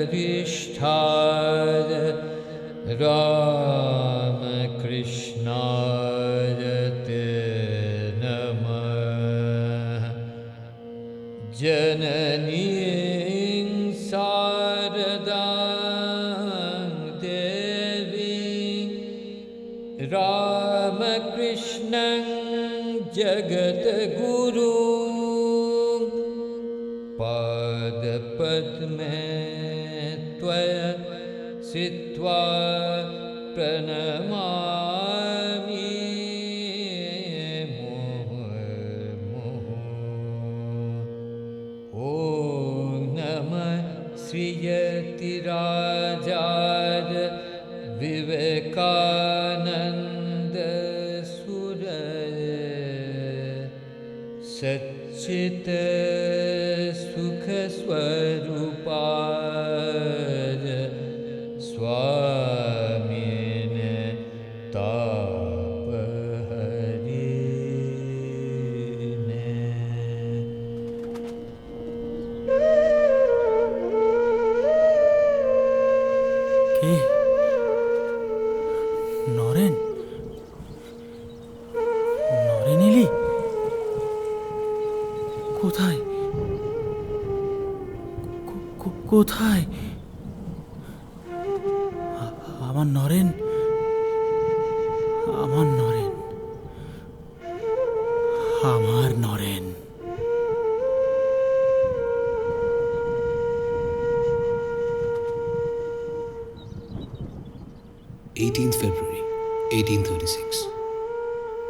वरिष्ठाय रामकृष्णाय ते नमः। जननीं शारदां देवीं रामकृष्णं जगद्गुरुं पादपद्मे त्वया स्थित्वा प्रणमामि मुहुर्मुहुः। ॐ नमः श्रीयतिराजाय विवेकानन्द सच्चित् सुखस्वरूपाय स्वामिने तापहरिणे। কে? নরেন? নরেন এলি? কোথায়? কোথায় আমার নরেন? আমার নরেন, আমার Naren. 18th February 1836.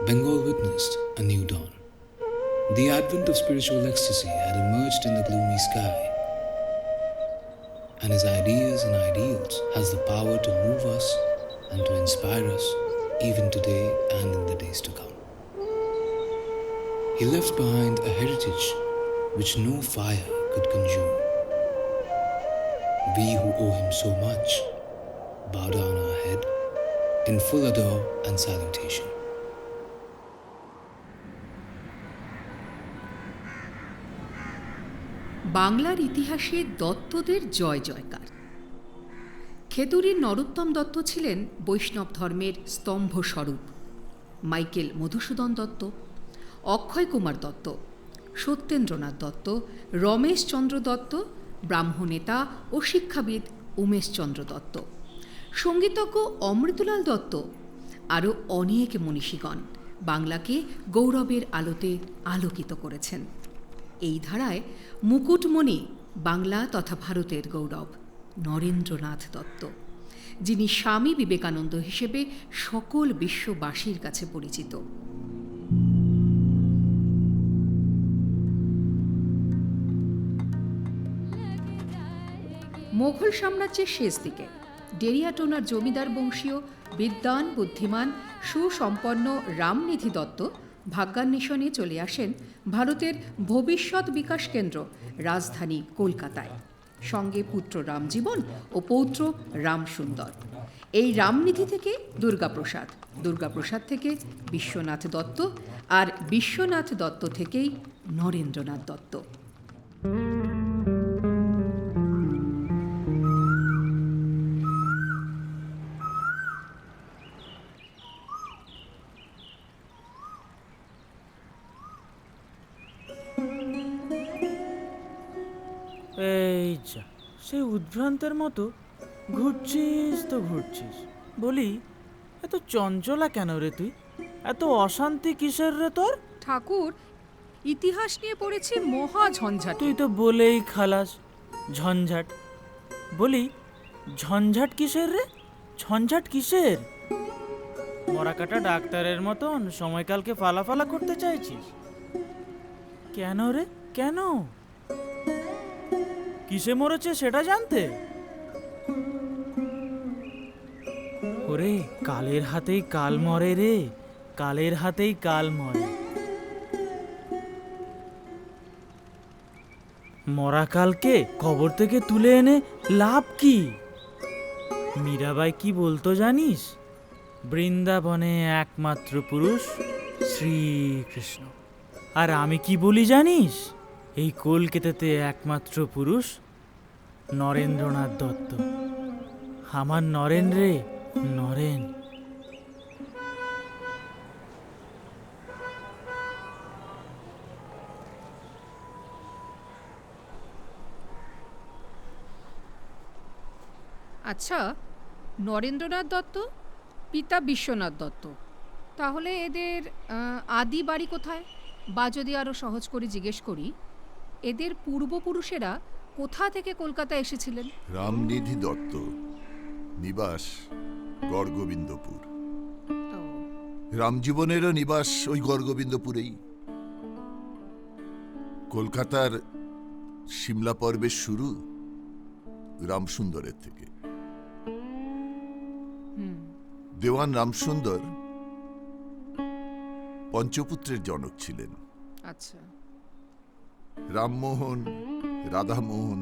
Bengal witnessed a new dawn. The advent of spiritual ecstasy had emerged in the gloomy sky, and his ideas and ideals has the power to move us and to inspire us even today and in the days to come. He left behind a heritage which no fire could consume. We who owe him so much bow down our head in full adore and salutation. বাংলার ইতিহাসে দত্তদের জয় জয়কার। খেতুরির নরোত্তম দত্ত ছিলেন বৈষ্ণব ধর্মের স্তম্ভস্বরূপ। Michael Madhusudan Dutta, Akshay Kumar Dutta, Satyendranath Dutta, Rameshchandra Dutta, ব্রাহ্মনেতা ও শিক্ষাবিদ উমেশচন্দ্র দত্ত, সঙ্গীতজ্ঞ অমৃতলাল দত্ত, আরও অনেক মনীষীগণ বাংলাকে গৌরবের আলোতে আলোকিত করেছেন। এই ধারায় মুকুটমণি বাংলা তথা ভারতের গৌরব নরেন্দ্রনাথ দত্ত, যিনি স্বামী বিবেকানন্দ হিসেবে সকল বিশ্ববাসীর কাছে পরিচিত। মোঘল সাম্রাজ্যের শেষ দিকে ডেরিয়াটোনার জমিদার বংশীয় বিদ্বান, বুদ্ধিমান, সুসম্পন্ন রামনিধি দত্ত ভাগ্যান্বেষণে চলে আসেন ভারতের ভবিষ্যৎ বিকাশ কেন্দ্র রাজধানী কলকাতায়, সঙ্গে পুত্র রামজীবন ও পৌত্র রামসুন্দর। এই রামনিধি থেকে দুর্গাপ্রসাদ, দুর্গাপ্রসাদ থেকে বিশ্বনাথ দত্ত, আর বিশ্বনাথ দত্ত থেকেই নরেন্দ্রনাথ দত্ত। এই যা, সে উদ্ভ্রান্তের মতো ঘুরছিস তো ঘুরছিস। বলি, এত চঞ্চলা কেন রে তুই? এত অশান্তি কিসের রে তোর? ঠাকুর, ইতিহাস নিয়ে পড়েছি মহা ঝঞ্ঝাট। তুই তো বলেই খালাস ঝঞ্ঝাট। বলি, ঝঞ্ঝাট কিসের রে? ঝঞ্ঝাট কিসের? মরাকাটা ডাক্তারের মতন সময়কালকে ফালাফালা করতে চাইছিস কেন রে? কেন? কিসে মরেছে সেটা জানতে? ওরে, কালের হাতেই কাল মরে রে, কালের হাতেই কাল মরে। মরা কালকে কবর থেকে তুলে এনে লাভ কি? মীরাবাই কি বলতো জানিস? বৃন্দাবনে একমাত্র পুরুষ শ্রীকৃষ্ণ। আর আমি কি বলি জানিস? এই কলকাতাতে একমাত্র পুরুষ নরেন্দ্রনাথ দত্ত। আমার নরেন রে, নরেন। আচ্ছা, নরেন্দ্রনাথ দত্ত, পিতা বিশ্বনাথ দত্ত, তাহলে এদের আদি বাড়ি কোথায়? বা যদি আরও সহজ করে জিজ্ঞেস করি, এদের পূর্বপুরুষেরা কোথা থেকে কলকাতা এসেছিলেন? রামনিধি দত্ত, নিবাস গড়গোবিন্দপুর। ও, রামজীবনেরও নিবাস ওই গড়গোবিন্দপুরেই। কলকাতার সিমলা পর্বের শুরু রামসুন্দরের থেকে। দেওয়ান রামসুন্দর পঞ্চপুত্রের জনক ছিলেন। আচ্ছা। রামমোহন, রাধামোহন,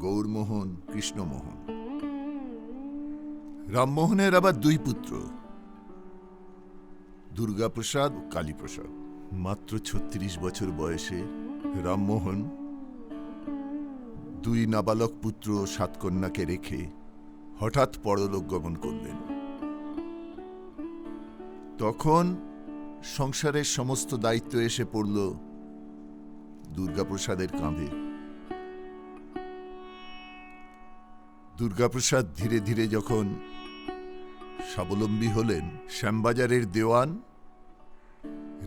গৌরমোহন, কৃষ্ণমোহন। রামমোহনের আবার দুই পুত্র, দুর্গাপ্রসাদ ও কালীপ্রসাদ। মাত্র ৩৬ বছর বয়সে রামমোহন দুই নাবালক পুত্র ও ৭ কন্যাকে রেখে হঠাৎ পরলোক গমন করলেন। তখন সংসারের সমস্ত দায়িত্ব এসে পড়ল দুর্গাপ্রসাদের কাঁধে। দুর্গাপ্রসাদ ধীরে ধীরে যখন স্বাবলম্বী হলেন, শ্যামবাজারের দেওয়ান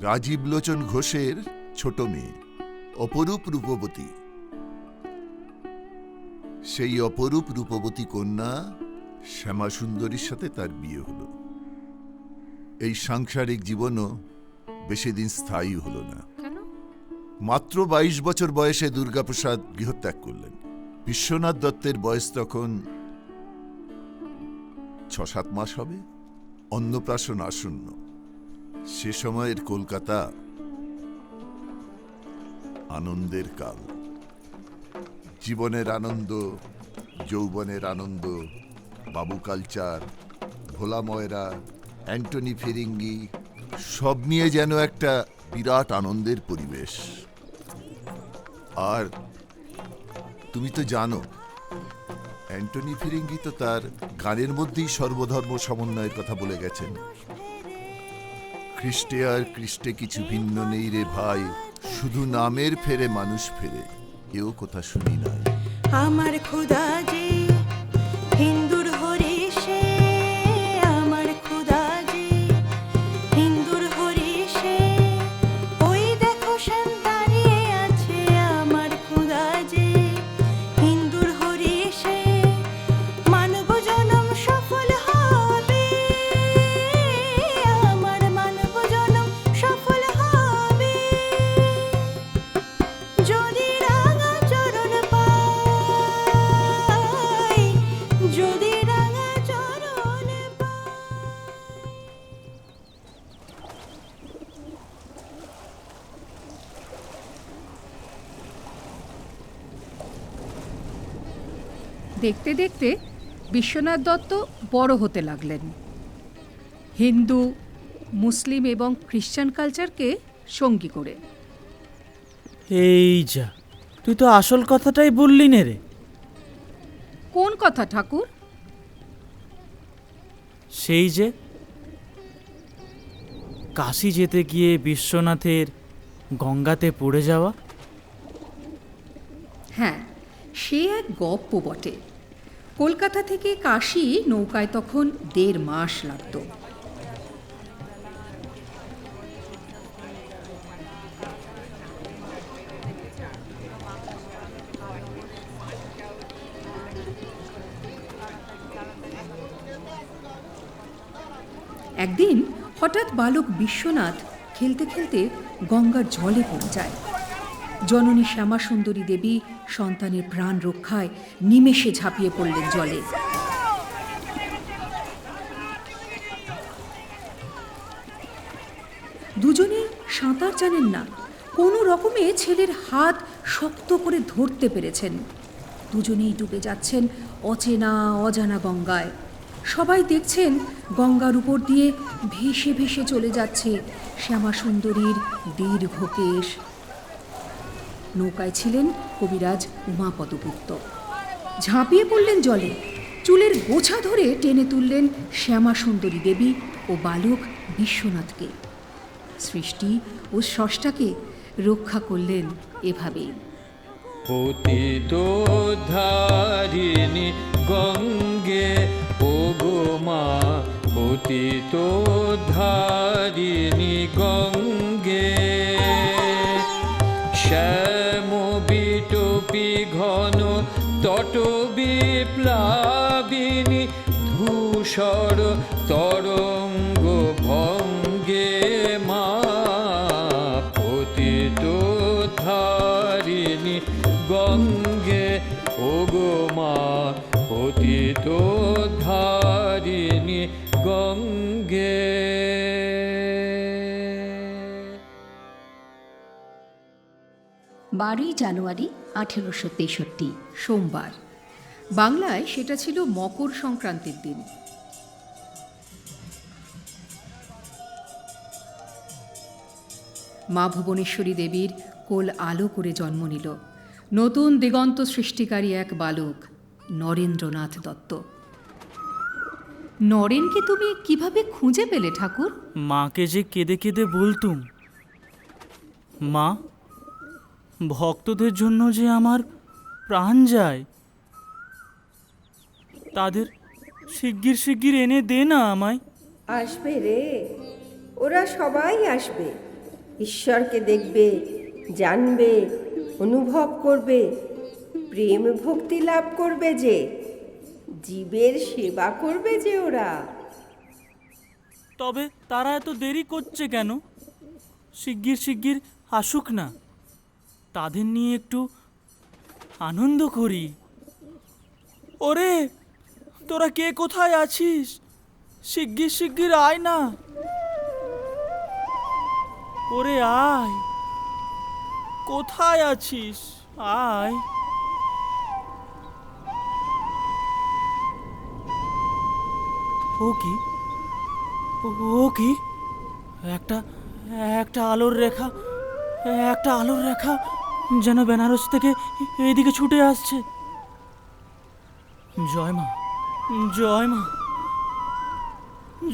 রাজীবলোচন ঘোষের ছোট মেয়ে অপরূপ রূপবতী, সেই অপরূপ রূপবতী কন্যা শ্যামাসুন্দরীর সাথে তার বিয়ে হল। এই সাংসারিক জীবনও বেশি দিন স্থায়ী হল না। কেন? মাত্র ২২ বছর বয়সে দুর্গাপ্রসাদ গৃহত্যাগ করলেন। বিশ্বনাথ দত্তের বয়স তখন ৬-৭ মাস হবে। অন্নপ্রাশন আসন্ন। সে সময়ের কলকাতা আনন্দের কাল। জীবনের আনন্দ, যৌবনের আনন্দ, বাবু কালচার, ভোলা ময়রা, অ্যান্টনি ফিরিঙ্গি, সব নিয়ে যেন একটা বিরাট আনন্দের পরিবেশ। আর তুমি তো জানো, অ্যান্টনি ফিরিঙ্গি তো তার গানের মধ্যেই সর্বধর্ম সমন্বয়ের কথা বলে গেছেন। খ্রিস্টে আর খ্রিস্টে কিছু ভিন্ন নেই রে ভাই, শুধু নামের ফেরে মানুষ ফেরে, এও কথা শুনি নাই। আমার খুদা যে হিন্দুর হরিষে, আমার খুদা যে হিন্দুর হরিষে, ওই দেখো শ্যাম দাঁড়িয়ে আছে। আমার খুদা যে হিন্দুর হরিষে, মানব জনম সফল হবে, আমার মানব জনম সফল হবে, যদি রাঙা চরণ পাই, যদি রাঙা চরণ পাই। দেখতে দেখতে বিশ্বনাথ দত্ত বড় হতে লাগলেন। হিন্দু, মুসলিম এবং খ্রিস্টান কালচারকে সঙ্গী করে। এই যা, তুই তো আসল কথাটাই বললি নে রে। কোন কথা ঠাকুর? সেই যে কাশী যেতে গিয়ে বিশ্বনাথের গঙ্গাতে পড়ে যাওয়া। হ্যাঁ, সে এক গপ্প বটে। কলকাতা থেকে কাশী নৌকায় তখন ১.৫ মাস লাগত। একদিন হঠাৎ বালক বিশ্বনাথ খেলতে খেলতে গঙ্গার জলে পড়ে যায়। জননী শ্যামাসুন্দরী দেবী সন্তানের প্রাণ রক্ষায় নিমেষে ঝাঁপিয়ে পড়লেন জলে। দুজনেই সাঁতার জানেন না, কোনো রকমে ছেলের হাত শক্ত করে ধরতে পেরেছেন। দুজনেই ডুবে যাচ্ছেন অচেনা অজানা গঙ্গায়। সবাই দেখছেন গঙ্গার উপর দিয়ে ভেসে ভেসে চলে যাচ্ছে শ্যামাসুন্দরীর দীর্ঘ কেশ। নৌকায় ছিলেন কবিরাজ উমাপদগুপ্ত। ঝাঁপিয়ে পড়লেন জলে, চুলের গোছা ধরে টেনে তুললেন শ্যামা সুন্দরী দেবী ও বালক বিশ্বনাথকে। সৃষ্টি ও স্রষ্টাকে রক্ষা করলেন এভাবেই। পতিত ধারিণী গঙ্গে ও গো মা, পতিত ধারিণী গঙ্গে, শ্যাম বিটপি ঘন তট বিপ্লাবিনী, ধূসর তরঙ্গ ভঙ্গে মা, পতিত ধারিণী গঙ্গে ও গো মা, পতিত ধারিণী গঙ্গে। 12ই জানুয়ারি 1863 সোমবার। বাংলায় সেটা ছিল মকর সংক্রান্তির দিন। মা ভুবনেশ্বরী দেবীর কোল আলো করে জন্ম নিল নতুন দিগন্ত সৃষ্টিকারী এক বালক, নরেন্দ্রনাথ দত্ত। নরেনকে তুমি কিভাবে খুঁজে পেলে ঠাকুর? মাকে যে কেঁদে কেঁদে বলতুম, মা, ভক্তদের জন্য যে আমার প্রাণ যায়, তাদের শিগগির শিগগির এনে দে না আমায়। আসবে রে, ওরা সবাই আসবে। ঈশ্বরকে দেখবে, জানবে, অনুভব করবে, প্রেম ভক্তি লাভ করবে, যে জীবের সেবা করবে যে ওরা। তবে তারা এত দেরি করছে কেন? শিগগির শিগগির আসুক না, তাদের নিয়ে একটু আনন্দ করি। ওরে, তোরা কে কোথায় আছিস? শিগগির শিগগির আয় না। ওরে আয়, কোথায় আছিস? আয়। ও কি, ও কি? একটা একটা আলোর রেখা, একটা আলোর রেখা যেন বেনারস থেকে এইদিকে ছুটে আসছে। জয় মা, জয় মা,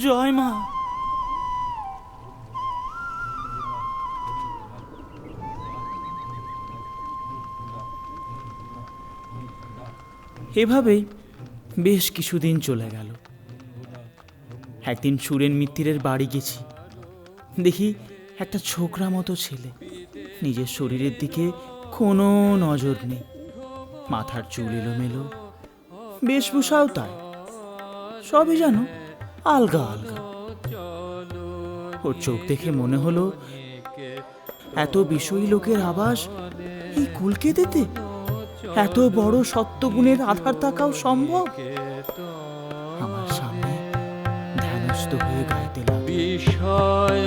জয় মা। এভাবেই বেশ কিছুদিন চলে গেল। একদিন সুরেন মিত্তিরের বাড়ি গেছি। দেখি একটা ছোকরা মতো ছেলে, নিজের শরীরের দিকে কোনো নজর নেই, মাথার চুল এলোমেলো, বেশভূষাও তাই, সবই যেন আলগা আলগা। ওর চোখ দেখে মনে হলো এত বিষয়ী লোকের আবাস এই কলকাতাতে এত বড় সত্যগুণের আধার থাকাও সম্ভব। আমার সামনে ধ্যানস্থ হয়ে গাইতে লাগল, বিষয়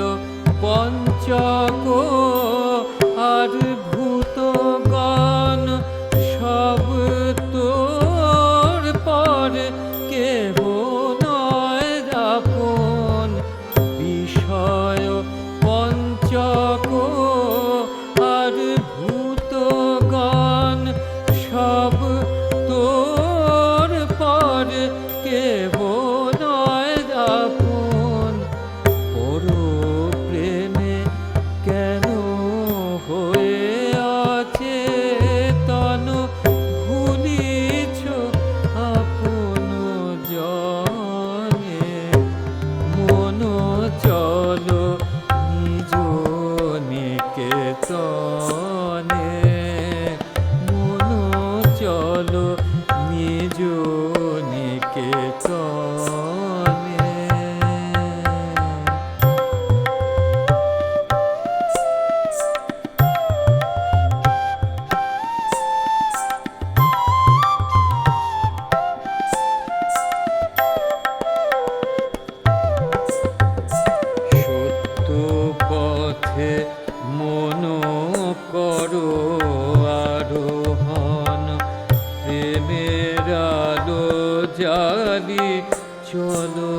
পঞ্চক আর ভূতগণ সব তোর পর কেহ নয় আপন। বিষয় পঞ্চক আর ভূতগণ সব তোর পর কেহ নয় আপন। পর প্রেমে কেন হয়ে অচেতন ভুলিছ আপন জনে। মন চলো নিজ নিকেতনে, মন চলো নিজ নিকেতনে। সত্য পথে মন করো আরোহণ, প্রেমের আলো জালি চলো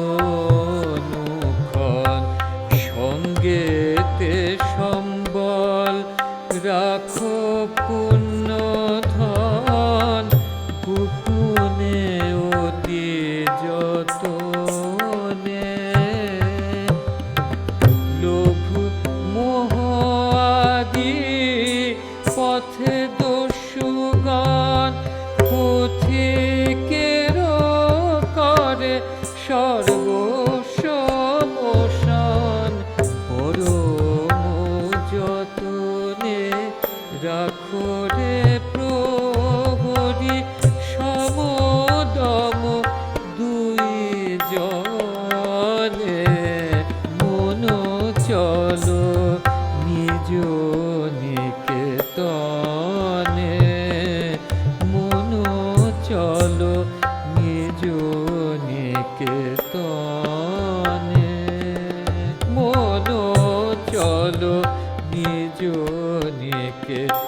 অনুক্ষণ। সঙ্গেতে সম্বল রাখো পুণ্য ধন, বুকু পথিকেরও করে সর্বসমশান, পরম যতনে রাখো রে প্রহরী, সমদম দুই জনে, মন চলো নিজ নিকেতনে, মন চলো নিজ নিকেতনে, মন চলো নিজ নিকেতনে।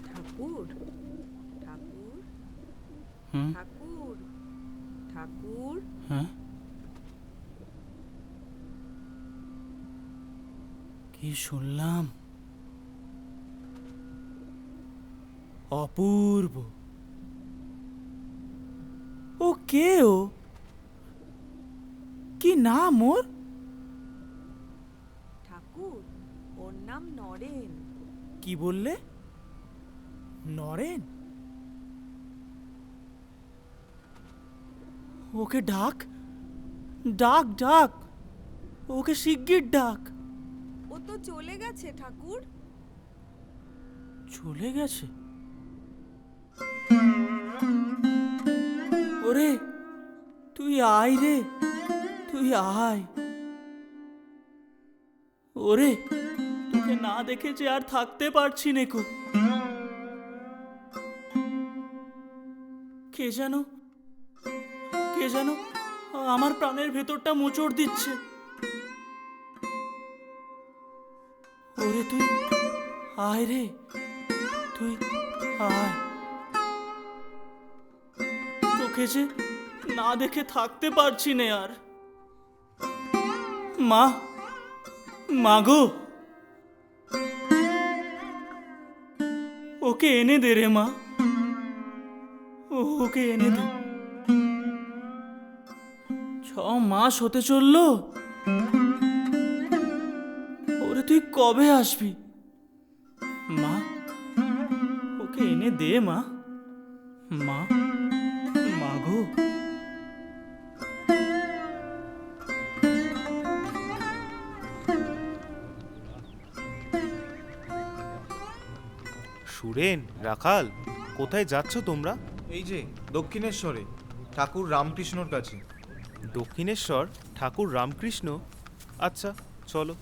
ঠাকুর ঠাকুর হুম? ঠাকুর ঠাকুর হ্যাঁ, কি শুনলাম? অপূর্ব। ও কে? ও কি নাম ওর? ঠাকুর, ওর নাম নরেন। কি বললে? নরেন? ওকে ডাক, ডাক, ডাক, ওকে শিগগির ডাক। ও তো চলে গেছে ঠাকুর। চলে গেছে? ওরে, তুই আয় রে, তুই আয়। ওরে, তোকে না দেখে যে আর থাকতে পারছি নেকো। কে যেন আমার প্রাণের ভেতরটা মোচড় দিচ্ছে। ওরে, তুই আয় রে, তুই আয়। তোকে যে না দেখে থাকতে পারছি না আর। মা, মাগো, ওকে এনে দে রে মা, ওকে এনে দে। 6 মাস হতে চললো। ওরে, তুই কবে আসবি? মা, ওকে এনে দে মা, মা, মাগো। সুরেন, রাখাল, কোথায় যাচ্ছ তোমরা? এই যে দক্ষিণেশ্বরে ঠাকুর রামকৃষ্ণর কাছে। দক্ষিণেশ্বর ঠাকুর রামকৃষ্ণ? আচ্ছা, চলো।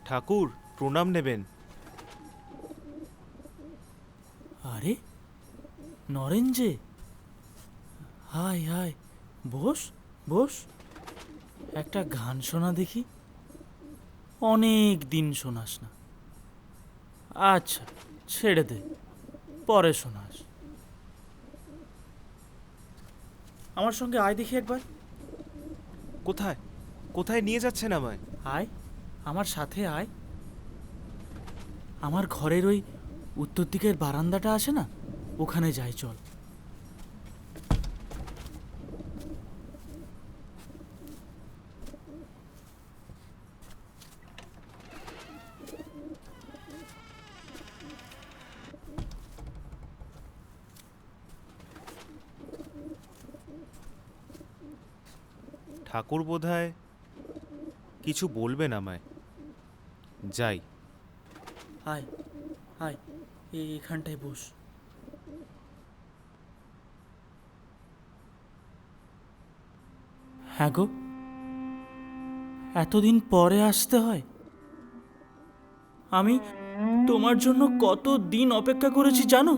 ঠাকুর প্রণাম নেবেন। আরে, নরেন যে! হায় হায়, বস বস, একটা গান শোনা দেখি। অনেক দিন শোনাস না। আচ্ছা, ছেড়ে দে, পরে শোনাস। আমার সঙ্গে আয় দেখি একবার। কোথায় কোথায় নিয়ে যাচ্ছেন আমায়? আয়, আমার সাথে আয়। আমার ঘরের ওই উত্তর দিকের বারান্দাটা আছে না, ওখানে যাই, চল। ঠাকুর বোধহয় কিছু বলবেন আমায়। যাই। আয় আয়, এখানটায় বস। হ্যাঁ গো, এতদিন পরে আসতে হয়। আমি তোমার জন্য কত দিন অপেক্ষা করেছি জানো?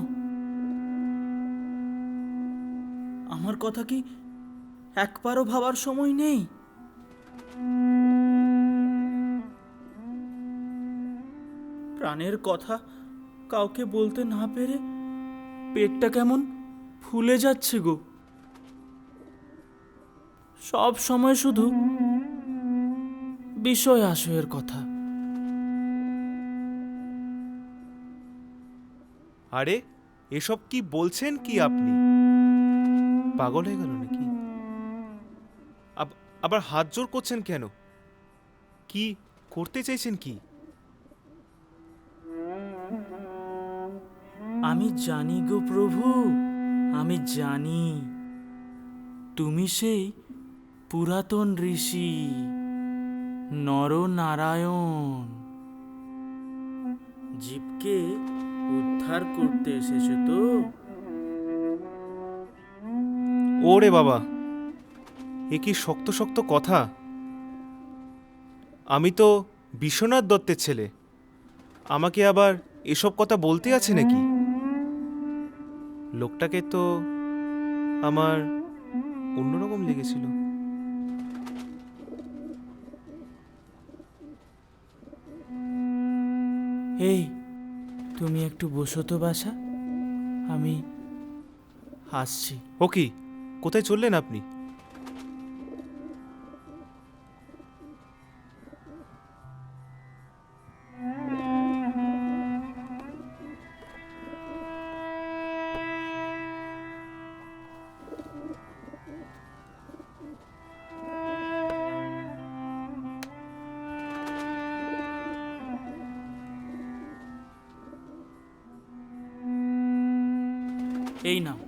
আমার কথা কি একবারও ভাবার সময় নেই? প্রাণের কথা কাউকে বলতে না পেরে পেটটা কেমন ফুলে যাচ্ছে গো। সব সময় শুধু বিষয় আশয়ের কথা। আরে এসব কি বলছেন কি আপনি? পাগল হয়ে গেল নাকি? আবার হাত জোর করছেন কেন? কি করতে চাইছেন কি? আমি জানি গো প্রভু, আমি জানি তুমি সেই পুরাতন ঋষি নরনারায়ণ। জীবকে উদ্ধার করতে এসেছো তো? ওরে বাবা, এ কি শক্ত শক্ত কথা! আমি তো বিশ্বনাথ দত্তের ছেলে, আমাকে আবার এসব কথা বলতে আছে নাকি? লোকটাকে তো আমার অন্যরকম লেগেছিল। এই তুমি একটু বসো তো বাসা, আমি আসছি। ও কি, কোথায় চললেন আপনি? এই নাও,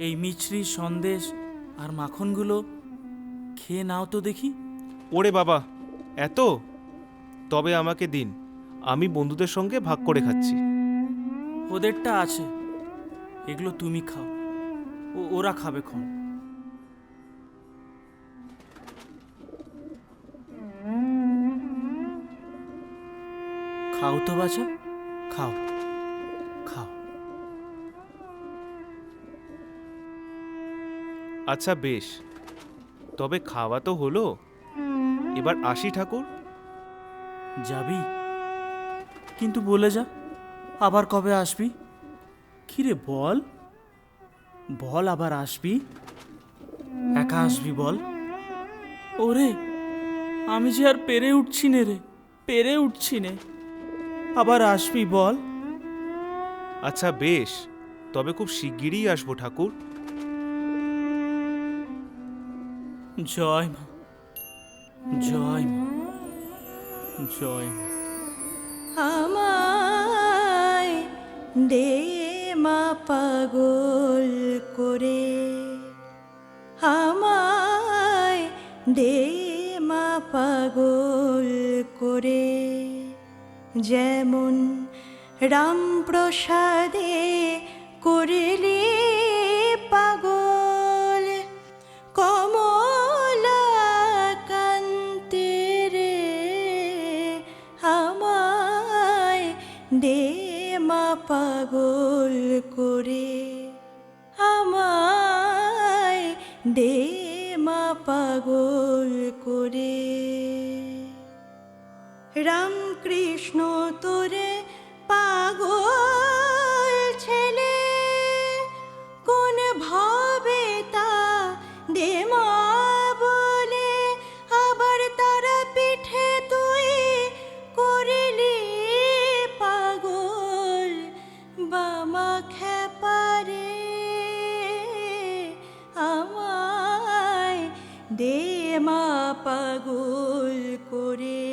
এই মিছরি সন্দেশ আর মাখনগুলো খেয়ে নাও তো দেখি। ওরে বাবা, এত! তবে আমাকে দিন, আমি বন্ধুদের সঙ্গে ভাগ করে খাচ্ছি। ওদেরটা আছে, এগুলো তুমি খাও, ওরা খাবে ক্ষণ। খাও তো বাছা, খাও খাও। আচ্ছা বেশ, তবে খাওয়া তো হলো, এবার আসি ঠাকুর। যাবি? কিন্তু বলে যা, আবার কবে আসবি? কিরে বল, বল আবার আসবি? একা আসবি বল? ওরে, আমি যে আর পেরে উঠছি নে রে, পেরে উঠছি নে। আবার আসবি বল? আচ্ছা বেশ, তবে খুব শিগগিরই আসবো ঠাকুর। জয় মা, জয় মা, জয় মা। আমায় দে মা পাগল করে, আমায় দে মা পাগল করে, যেমন রামপ্রসাদে করলে পাগল কমলাকান্তে রে, আমায় দে মা পাগল করে, আমায় দে মা পাগল করে। রামকৃষ্ণ তোরে পাগল ছেলে, কোন ভাবে তা দে মা বলে, আবার তারা পিঠে তুই করিলি পাগল বামা খেপারে, আমায় দে মা পাগল করে,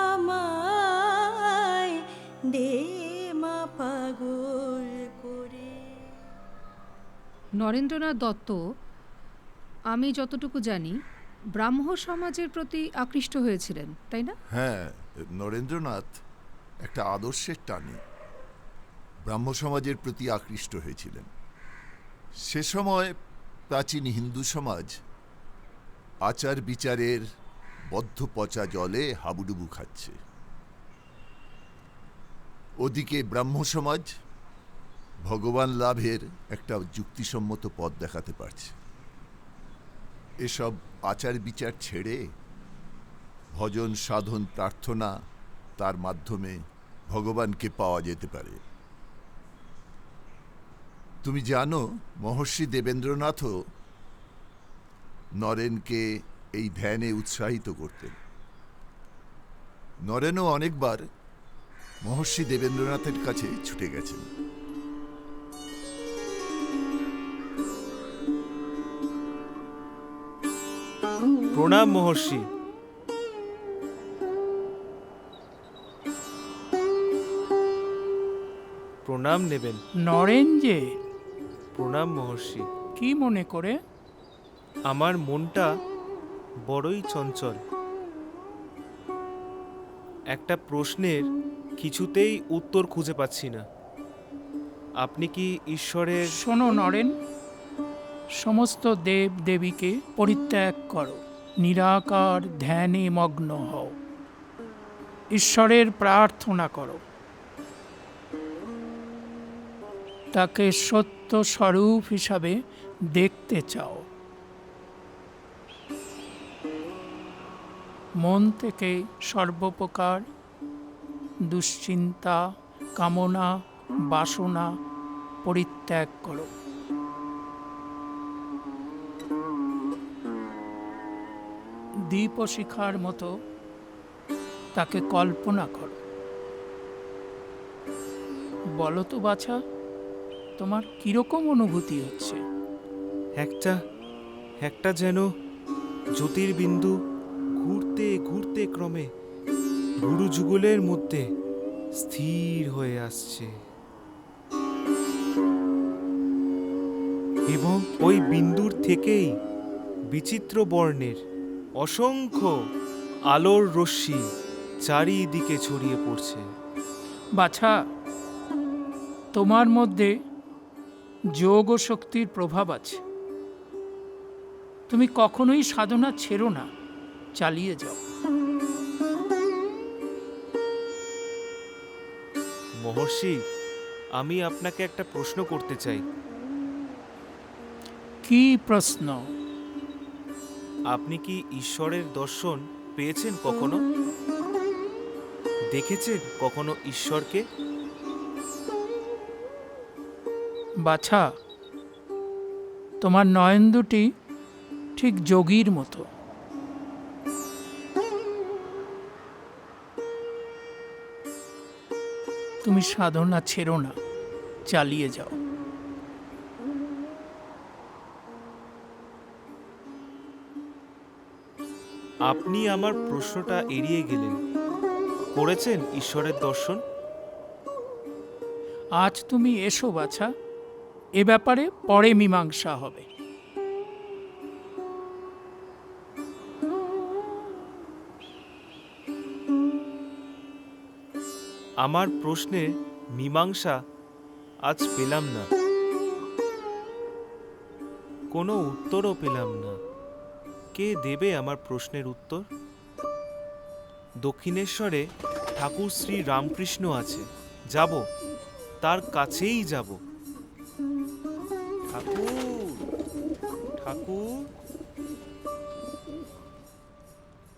আমায় দে মা পাগল করে। নরেন্দ্রনাথ দত্ত, আমি যতটুকু জানি, ব্রাহ্ম সমাজের প্রতি আকৃষ্ট হয়েছিলেন, তাই না? হ্যাঁ, নরেন্দ্রনাথ একটা আদর্শের টানে ব্রাহ্ম সমাজের প্রতি আকৃষ্ট হয়েছিলেন। সে সময় প্রাচীন হিন্দু সমাজ আচার বিচারের বদ্ধ পচা জলে হাবুডুবু খাচ্ছে। ওদিকে ব্রাহ্ম সমাজ ভগবান লাভের একটা যুক্তিসম্মত পথ দেখাতে পারছে। এসব আচার বিচার ছেড়ে ভজন সাধন প্রার্থনা, তার মাধ্যমে ভগবানকে পাওয়া যেতে পারে। তুমি জানো, মহর্ষি দেবেন্দ্রনাথও নরেনকে এই ধ্যানে উৎসাহিত করতেন। নরেনও অনেকবার মহর্ষি দেবেন্দ্রনাথের কাছে ছুটে গেছেন। প্রণাম মহর্ষি। প্রণাম নেবেন। নরেন যে, প্রণাম মহর্ষি। কি মনে করে? আমার মনটা বড়ই চঞ্চল। একটা প্রশ্নের কিছুতেই উত্তর খুঁজে পাচ্ছি না। আপনি কি ঈশ্বরের... শোনো নরেন, সমস্ত দেব দেবীকে পরিত্যাগ করো, নিরাকার ধ্যানে মগ্ন হও, ঈশ্বরের প্রার্থনা করো, তাকে সত্য স্বরূপ হিসাবে দেখতে চাও। মন থেকে সর্বপ্রকার দুশ্চিন্তা, কামনা, বাসনা পরিত্যাগ করো। দীপশিখার মতো তাকে কল্পনা করো। বলো তো বাছা, তোমার কিরকম অনুভূতি হচ্ছে? একটা যেন জ্যোতির্বিন্দু ঘুরতে ঘুরতে ক্রমে ভুরু যুগলের মধ্যে স্থির হয়ে আসছে, এবং ওই বিন্দুর থেকেই বিচিত্র বর্ণের অসংখ্য আলোর রশ্মি চারিদিকে ছড়িয়ে পড়ছে। বাছা, তোমার মধ্যে যোগ ও শক্তির প্রভাব আছে। তুমি কখনোই সাধনা ছেড়ো না, চালিয়ে যাও। মহর্ষি, আমি আপনাকে একটা প্রশ্ন করতে চাই। কি প্রশ্ন? আপনি কি ঈশ্বরের দর্শন পেয়েছেন কখনো? দেখেছেন কখনো ঈশ্বরকে? বাছা, তোমার নয়ন দুটি ঠিক যোগীর মতো। তুমি সাধনা ছেড়ো না, চালিয়ে যাও। আপনি আমার প্রশ্নটা এড়িয়ে গেলেন। করেছেন ঈশ্বরের দর্শন? আজ তুমি এসো বাছা, এ ব্যাপারে পরে মীমাংসা হবে। আমার প্রশ্নের মীমাংসা আজ পেলাম না, কোনো উত্তরও পেলাম না। কে দেবে আমার প্রশ্নের উত্তর? দক্ষিণেশ্বরে ঠাকুর শ্রী রামকৃষ্ণ আছে, যাব, তার কাছেই যাব। ঠাকুর, ঠাকুর,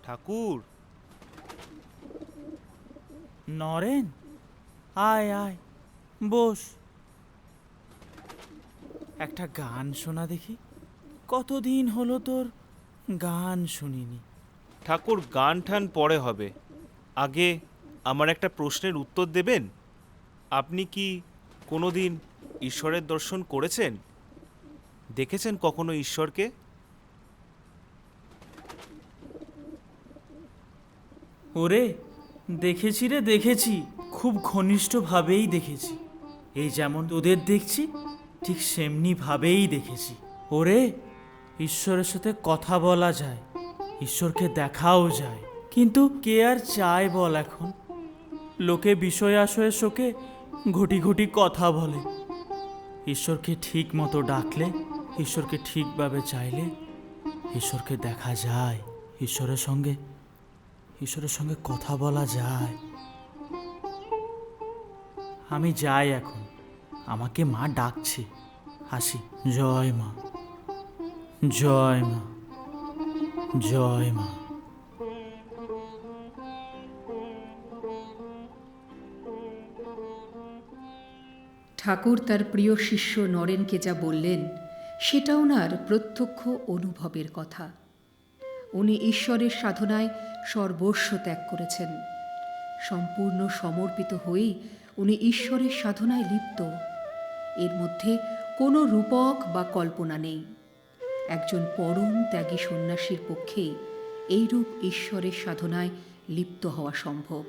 ঠাকুর। নরেন, আয় আয়, বস। একটা গান শোনা দেখি। কতদিন হলো তোর গান শুনিনি। ঠাকুর, গান ঠান পরে হবে, আগে আমার একটা প্রশ্নের উত্তর দেবেন। আপনি কি কোনোদিন ঈশ্বরের দর্শন করেছেন? দেখেছেন কখনো ঈশ্বরকে? ওরে, দেখেছি রে, দেখেছি, খুব ঘনিষ্ঠভাবেই দেখেছি। এই যেমন তোদের দেখছি, ঠিক সেমনি ভাবেই দেখেছি। ওরে, ঈশ্বরের সাথে কথা বলা যায়, ঈশ্বরকে দেখাও যায়, কিন্তু কে আর চায় বল এখন? লোকে বিষয় আশয়ের শোকে ঘটি ঘটি কথা বলে। ঈশ্বরকে ঠিক মতো ডাকলে, ঈশ্বরকে ঠিকভাবে চাইলে ঈশ্বরকে দেখা যায়, ঈশ্বরের সঙ্গে কথা বলা যায়। আমি যাই এখন, আমাকে মা ডাকছে। আসি। জয় মা, জয় মা, জয় মা। ঠাকুর তার প্রিয় শিষ্য নরেনকে যা বললেন সেটা ওনার প্রত্যক্ষ অনুভবের কথা। উনি ঈশ্বরের সাধনায় সর্বস্ব ত্যাগ করেছেন। সম্পূর্ণ সমর্পিত হয়েই উনি ঈশ্বরের সাধনায় লিপ্ত। এর মধ্যে কোনো রূপক বা কল্পনা নেই। একজন পরম ত্যাগী সন্ন্যাসীর পক্ষে এইরূপ ঈশ্বরের সাধনায় লিপ্ত হওয়া সম্ভব।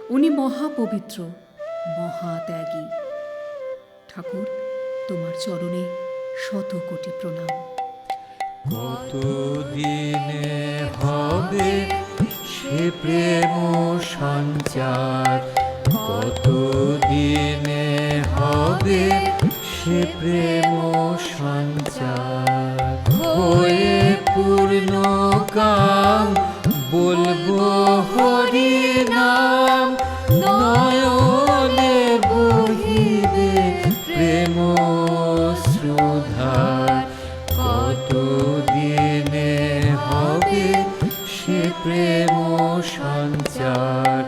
উনি মহাপবিত্র, মহাত্যাগী। ঠাকুর, তোমার চরণে শত কোটি প্রণাম। কত দিনে হবে সে প্রেম সঞ্চার, কত দিনে হবে সে প্রেম সঞ্চার। হয়ে পূর্ণ কাম বলবো হরি নাম, নয়নে বহিবে প্রেম শ্রুধার। কত দিনে হবে সে প্রেম সঞ্চার।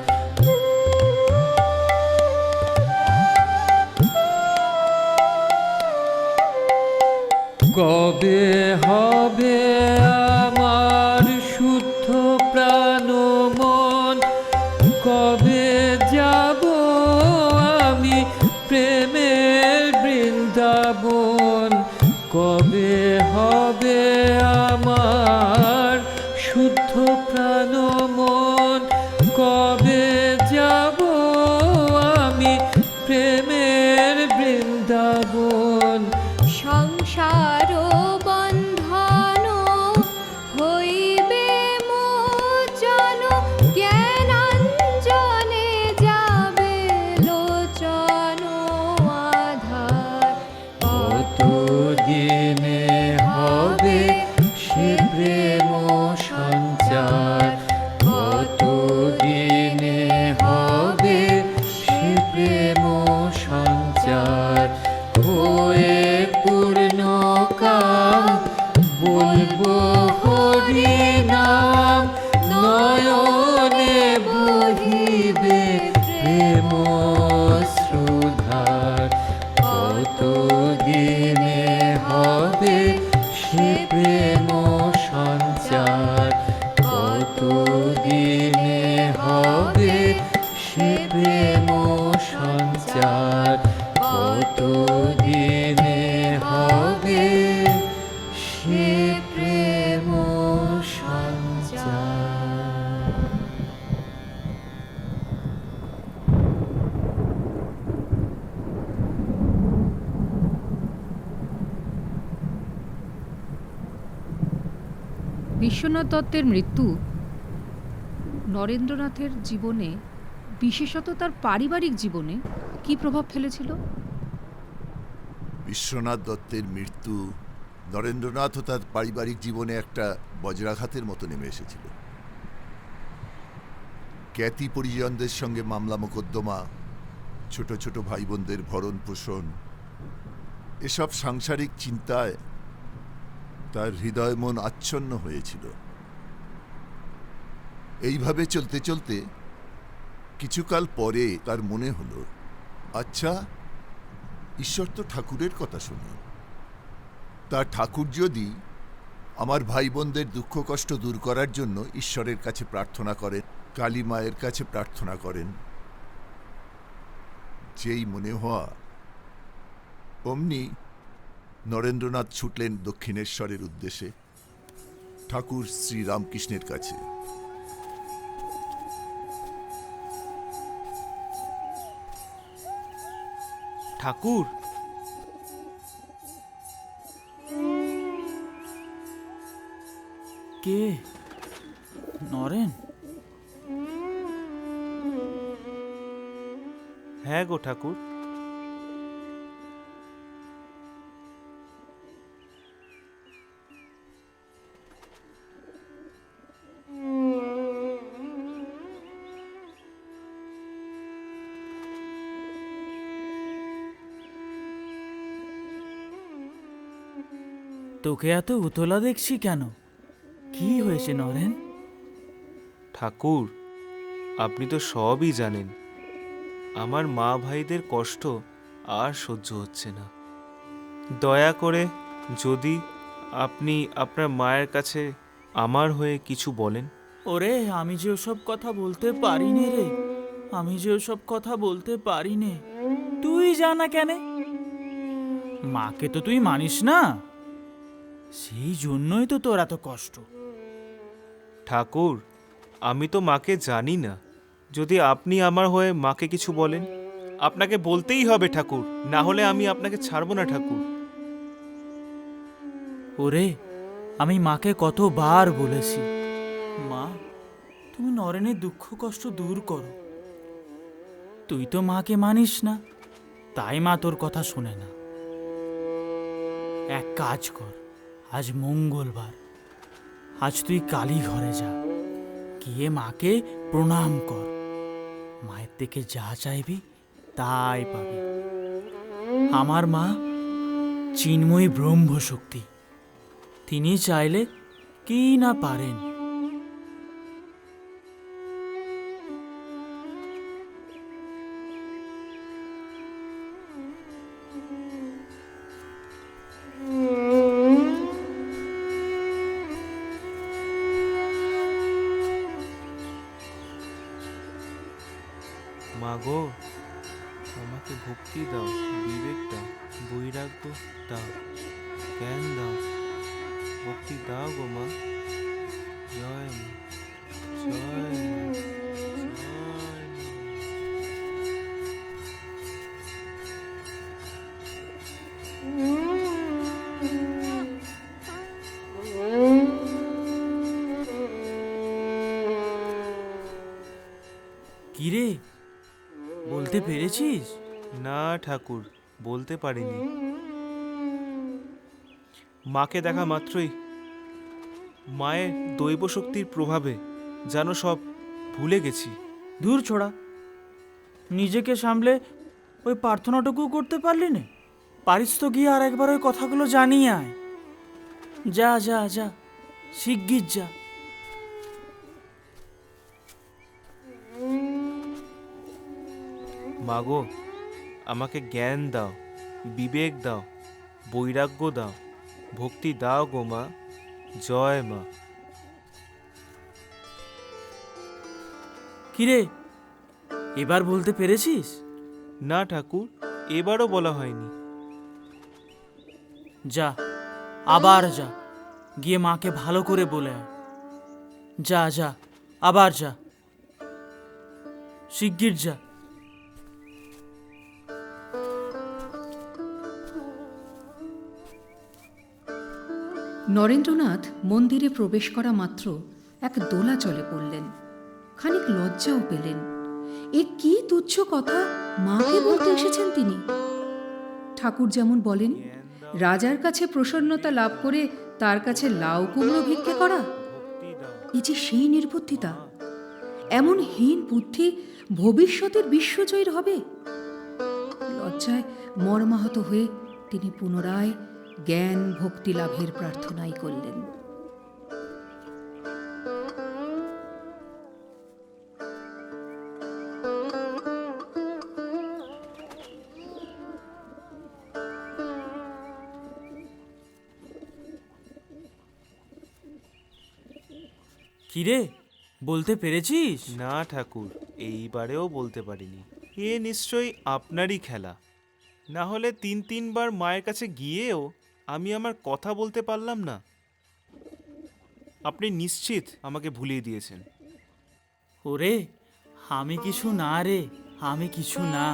কবে হবে আমার শুদ্ধ প্রাণ মন, কবে যাব আমি প্রেমের বৃন্দাবন। কবে হবে আমার শুদ্ধ প্রাণ মন, কবে যাব আমি প্রেমের বৃন্দাবন। সংসার বন্ধন হইবে মোচন, জ্ঞানাঞ্জনে যাবে লোচন আধার। কত দিনে হবে সে প্রেম সঞ্চার, কত দিনে হবে সে প্রেম সঞ্চার। হয়ে পূর্ণ কাম বলবো হরি নাম, নয়নে বহিবে প্রেম শ্রুধার। কত দিনে হবে সে প্রেম সঞ্চার, কত দিনে হবে সে প্রেম সঞ্চার। কত দিনে হবে সে প্রেম সঞ্চার। বিশ্বনাথ দত্তের মৃত্যু নরেন্দ্রনাথের জীবনে, বিশেষত তার পারিবারিক জীবনে কী প্রভাব ফেলেছিল? বিশ্বনাথ দত্তের মৃত্যু নরেন্দ্রনাথ ও তার পারিবারিক জীবনে একটা বজ্রাঘাতের মতো নেমে এসেছিল। খ্যাতি পরিজনদের সঙ্গে মামলা মোকদ্দমা, ছোট ছোট ভাই বোনদের ভরণ পোষণ, এসব সাংসারিক চিন্তায় তার হৃদয় মন আচ্ছন্ন হয়েছিল। এইভাবে চলতে চলতে কিছুকাল পরে তার মনে হলো, আচ্ছা, ঈশ্বর তো ঠাকুরের কথা শুনি। তা ঠাকুর যদি আমার ভাই বোনদের দুঃখ কষ্ট দূর করার জন্য ঈশ্বরের কাছে প্রার্থনা করেন, কালী মায়ের কাছে প্রার্থনা করেন, যেই মনে হওয়া অমনি নরেন্দ্রনাথ ছুটলেন দক্ষিণেশ্বরের উদ্দেশ্যে, ঠাকুর শ্রী রামকৃষ্ণের কাছে। ঠাকুর, কে? নরেন? হ্যাঁ গো ঠাকুর। তোকে এত উতলা দেখছি কেন? কি হয়েছে নরেন? ঠাকুর, আপনি তো সবই জানেন। আমার মা ভাইদের কষ্ট আর সহ্য হচ্ছে না। দয়া করে যদি আপনি আপনার মায়ের কাছে আমার হয়ে কিছু বলেন। ওরে, আমি যে ওসব কথা বলতে পারি নে রে, আমি যে ওসব কথা বলতে পারি নে। তুই জানা কেন? মাকে তো তুই মানিস না, সেই জন্যই তো তোর এত কষ্ট। ঠাকুর, আমি তো মাকে জানি না। যদি আপনি আমার হয়ে মাকে কিছু বলেন, আপনাকে বলতেই হবে ঠাকুর, না হলে আমি আপনাকে ছাড়বো না ঠাকুর। ওরে, আমি মাকে কতবার বলেছি, মা তুমি নরেনের দুঃখ কষ্ট দূর করো। তুই তো মাকে মানিস না, তাই মা তোর কথা শোনে না। এক কাজ কর, আজ মঙ্গলবার, আজ তুই কালী ঘরে যা, গিয়ে মাকে প্রণাম কর। মায়ের থেকে যা চাইবি তাই পাবি। আমার মা চিন্ময়ী ব্রহ্মশক্তি, তিনি চাইলে কি না পারেন। মাগো, আমাকে ভক্তি দাও, বিবেক দাও, বৈরাগ্য দাও, জ্ঞান দাও, ভক্তি দাও গো মা। জয় মা, জয় মা, জয় মা। কিরে, বলতে পেরেছিস? না ঠাকুর, বলতে পারিনি। মাকে দেখা মাত্রই মায়ের দৈব শক্তির প্রভাবে যেন সব ভুলে গেছি। দূর ছোড়া, নিজেকে সামলে ওই প্রার্থনাটুকু করতে পারলি না? পারিস তো গিয়ে আর একবার ওই কথাগুলো জানিয়ে আয়। যা যা যা, শিগগির যা। মাগো, আমাকে জ্ঞান দাও, বিবেক দাও, বৈরাগ্য দাও, ভক্তি দাও গো মা। জয় মা। কিরে, এবার বলতে পেরেছিস? না ঠাকুর, এবারও বলা হয়নি। যা, আবার যা, গিয়ে মাকে ভালো করে বলে আয়। যা যা, আবার যা, শিগগির যা। নরেন্দ্রনাথ মন্দিরে প্রবেশ করা মাত্র এক দোলাচলে পড়লেন। খানিক লজ্জাও পেলেন। এ কি তুচ্ছ কথা মাকে বলতে এসেছেন তিনি। ঠাকুর যেমন বলেন, রাজার কাছে প্রসন্নতা লাভ করে তার কাছে লাউ কুমড়ো ভিক্ষে করা, এ যে সেই নির্বুদ্ধিতা। এমন হীন বুদ্ধি ভবিষ্যতের বিশ্বজয়ীর হবে। লজ্জায় মর্মাহত হয়ে তিনি পুনরায় জ্ঞান ভক্তি লাভের প্রার্থনাই করলেন। কিরে, বলতে পেরেছিস? না ঠাকুর, এইবারেও বলতে পারিনি। এ নিশ্চয়ই আপনারই খেলা। না হলে তিনবার মায়ের কাছে গিয়েও আমি আমার কথা বলতে পারলাম না। আপনি নিশ্চিত আমাকে ভুলিয়ে দিয়েছেন। ওরে, আমি কিছু না রে, আমি কিছু না।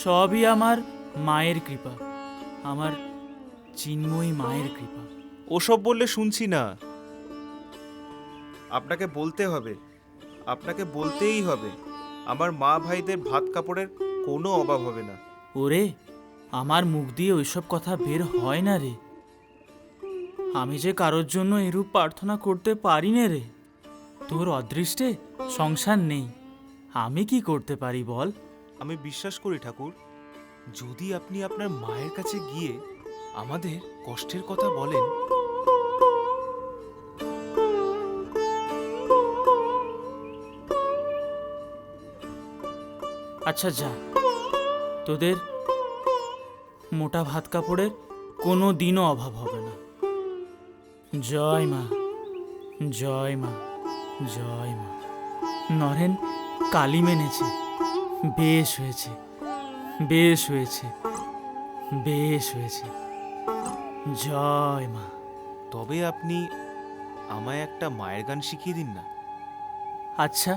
সবই আমার মায়ের কৃপা, আমার চিন্ময়ী মায়ের কৃপা। ওসব বললে শুনছি না। আপনাকে বলতে হবে, আপনাকে বলতেই হবে। আমার মা ভাইদের ভাত কাপড়ের কোনো অভাব হবে না। ওরে, আমার মুখ দিয়ে ওইসব কথা বের হয় না রে। আমি যে কারোর জন্য এরূপ প্রার্থনা করতে পারি না রে। তোর অদৃষ্টে সংসার নেই, আমি কি করতে পারি বল? আমি বিশ্বাস করি ঠাকুর, যদি আপনি আপনার মায়ের কাছে গিয়ে আমাদের কষ্টের কথা বলেন। আচ্ছা যা, তোদের মোটা ভাত কাপড়ের কোনো দিনও অভাব হবে না। জয় মা, জয় মা, জয় মা। নরেন কালি মেনেছে, বেশ হয়েছে, বেশ হয়েছে, বেশ হয়েছে। জয় মা। তবে আপনি আমায় একটা মায়ের গান শিখিয়ে দিন না। আচ্ছা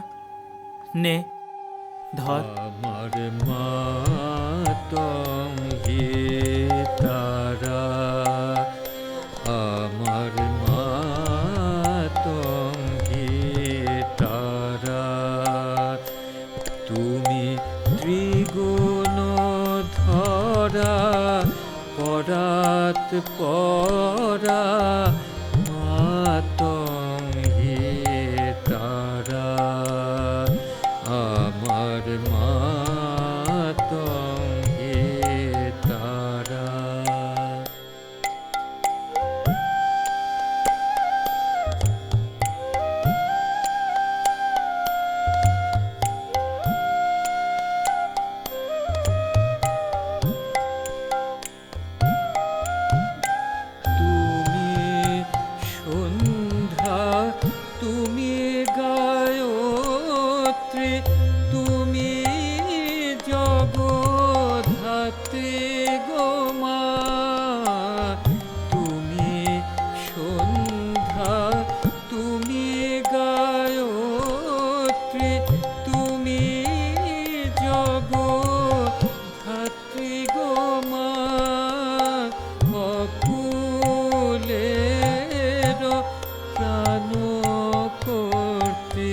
নে ধর। আমার মাতঙ্গ হে তারা, আমার মাতঙ্গ হে তারা, তুমি ত্রিগুণ ধরা, পরাত পরা, মাতঙ্গ হে তারা, আমার মাতঙ্গ হে তারা। তুমি সন্ধ্যা, তুমি গায়ত্রী, তুমি জগদ্ধাত্রী গো মা। তুমি সন্ধ্যা, তুমি গায়ত্রী, তুমি জগদ্ধাত্রী গো মা। অকুলের প্রাণ করতে,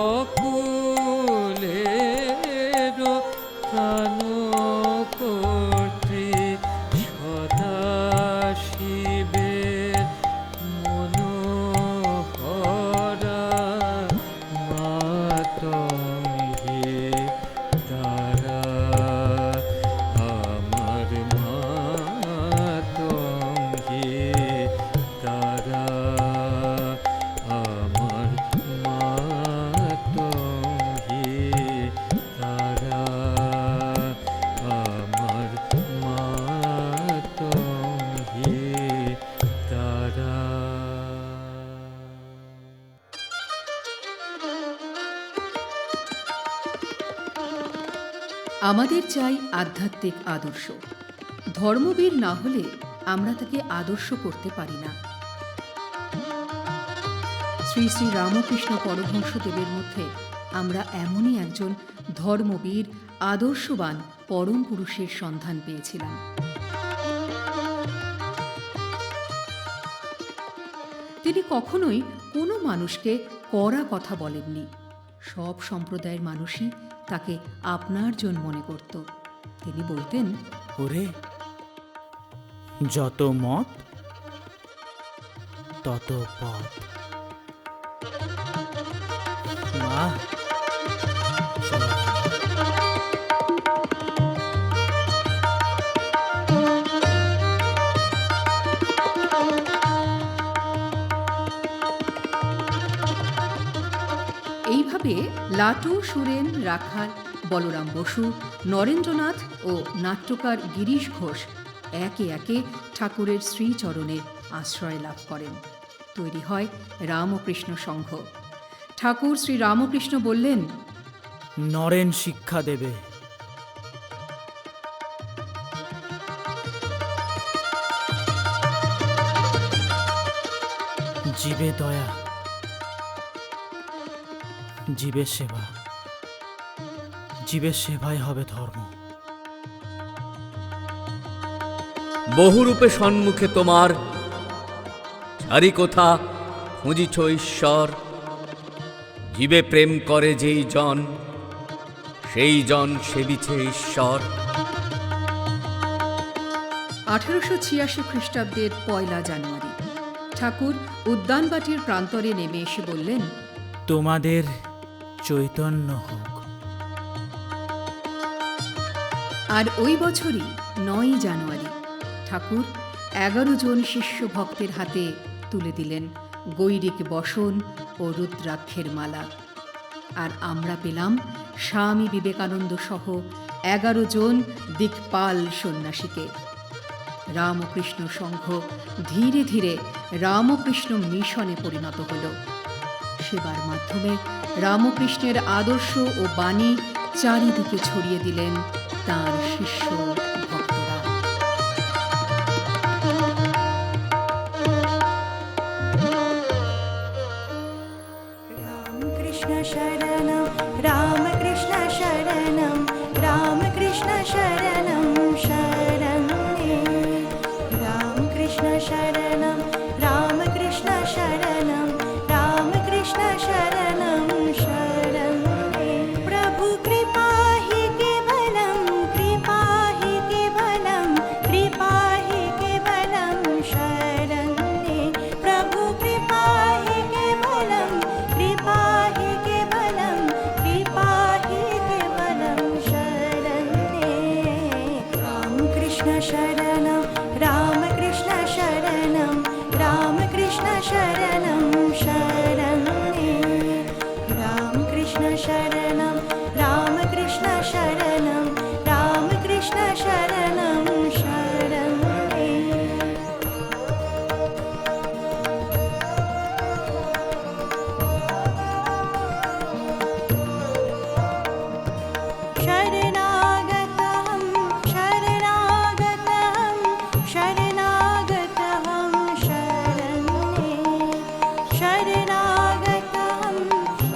অকুলের প্রাণ করতে, সদা শিবের মনোহরা, মাতঙ্গ হে তারা, আমার মাতঙ্গ হে তারা, আমার মাতঙ্গ হে তারা, আমার মাতঙ্গ হে তারা। আমাদের চাই আধ্যাত্মিক আদর্শ। ধর্মবীর না হলে আমরা তাকে আদর্শ করতে পারি না। শ্রী শ্রী রামকৃষ্ণ পরমহংসদেবের মধ্যে আমরা এমনই একজন ধর্মবীর, আদর্শবান পরম পুরুষের সন্ধান পেয়েছিলাম। তিনি কখনোই কোনো মানুষকে কড়া কথা বলেননি। সব সম্প্রদায়ের মানুষই তাকে আপনার জন মনে করত। তিনি বলতেন, ওরে, যত মত তত পথ। মা, এইভাবে লাটু, সুরেন, রাখাল, বলরাম বসু, নরেন্দ্রনাথ ও নাট্যকার গিরিশ ঘোষ একে একে ঠাকুরের শ্রীচরণে আশ্রয় লাভ করেন। তৈরি হয় রামকৃষ্ণ সংঘ। ঠাকুর শ্রী রামকৃষ্ণ বললেন, নরেন শিক্ষা দেবে। জীবে দয়া, জীবের সেবা, জীবের সেবাই হবে ধর্ম। বহুরূপে সম্মুখে তোমার, চারি কোথা খুঁজিছ ঈশ্বর। জীবে প্রেম করে যেই জন, সেই জন সেবিছে ঈশ্বর। 1886 খ্রিস্টাব্দের 1 জানুয়ারি ঠাকুর উদ্যানবাটির প্রান্তরে নেমে এসে বললেন, তোমাদের চৈতন্য হোক। আর ওই বছরই 9 জানুয়ারি ঠাকুর 11 জন শিষ্য ভক্তের হাতে তুলে দিলেন গৈরিক বসন ও রুদ্রাক্ষের মালা। আর আমরা পেলাম স্বামী বিবেকানন্দ সহ 11 জন দিকপাল সন্ন্যাসীকে। রামকৃষ্ণ সংঘ ধীরে ধীরে রামকৃষ্ণ মিশনে পরিণত হল। সেবার মাধ্যমে রামকৃষ্ণের আদর্শ ও বাণী চারিদিকে ছড়িয়ে দিলেন তাঁর শিষ্য ভক্তরা। रामकृष्ण शरणं रामकृष्ण शरणं रामकृष्ण शरणं शरणं रामकृष्ण शरणं रामकृष्ण शरणं रामकृष्ण शरणं शरणं प्रभु कृपा हि केवलं कृपा हि केवलं कृपा हि केवलं शरणं प्रभु कृपा हि केवलं कृपा हि केवलं कृपा हि केवलं शरणं रामकृष्ण शरणं रामकृष्ण शरणं रामकृष्ण शरणं शरणं रामकृष्ण शरणं रामकृष्ण शरणं रामकृष्ण शरणं शरणं शरणागतहं शरणागतहं शरणागतहं शरणे शरणागतहं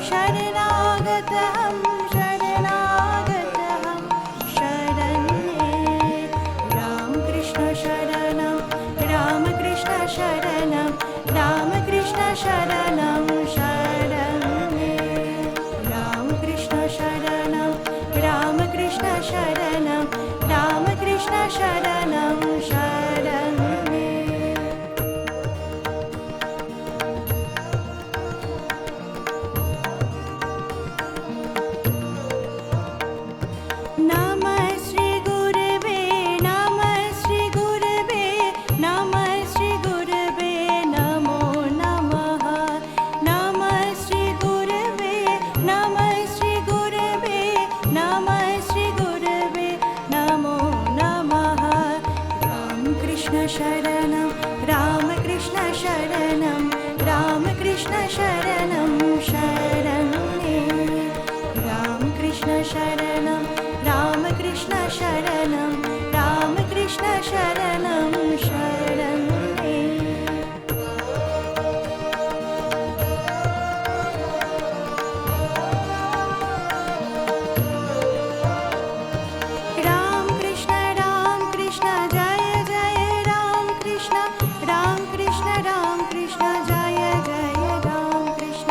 शरणागतहं शरणागतहं शरणे रामकृष्ण शरणं रामकृष्ण शरणं रामकृष्ण शरणं शरणे रामकृष्ण शरणं रामकृष्ण शरणं रामकृष्ण शरणं शरणे नमः श्री गुरवे नमः श्री गुरवे नमः श्री गुरवे नमो नमः नमः श्री गुरवे नमः श्री गुरवे नमः श्री गुरवे नमो नमः रामकृष्ण शरणं रामकृष्ण शरणं रामकृष्ण शरणं शरणं रामकृष्ण शरणं रामकृष्ण शरणं रामकृष्ण शरणं शरणं रामकृष्ण रामकृष्ण जय जय रामकृष्ण रामकृष्ण रामकृष्ण जय जय रामकृष्ण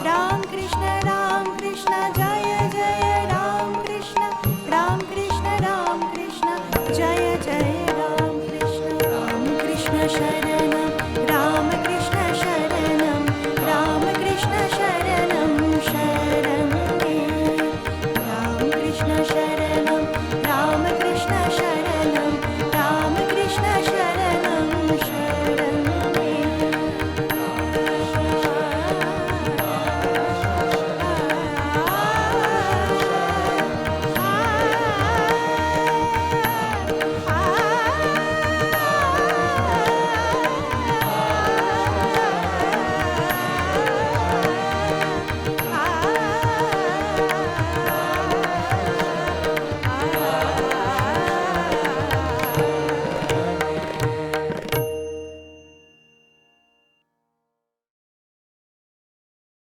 रामकृष्ण रामकृष्ण जय जय रामकृष्ण रामकृष्ण रामकृष्ण जय जय रामकृष्ण रामकृष्ण शरणं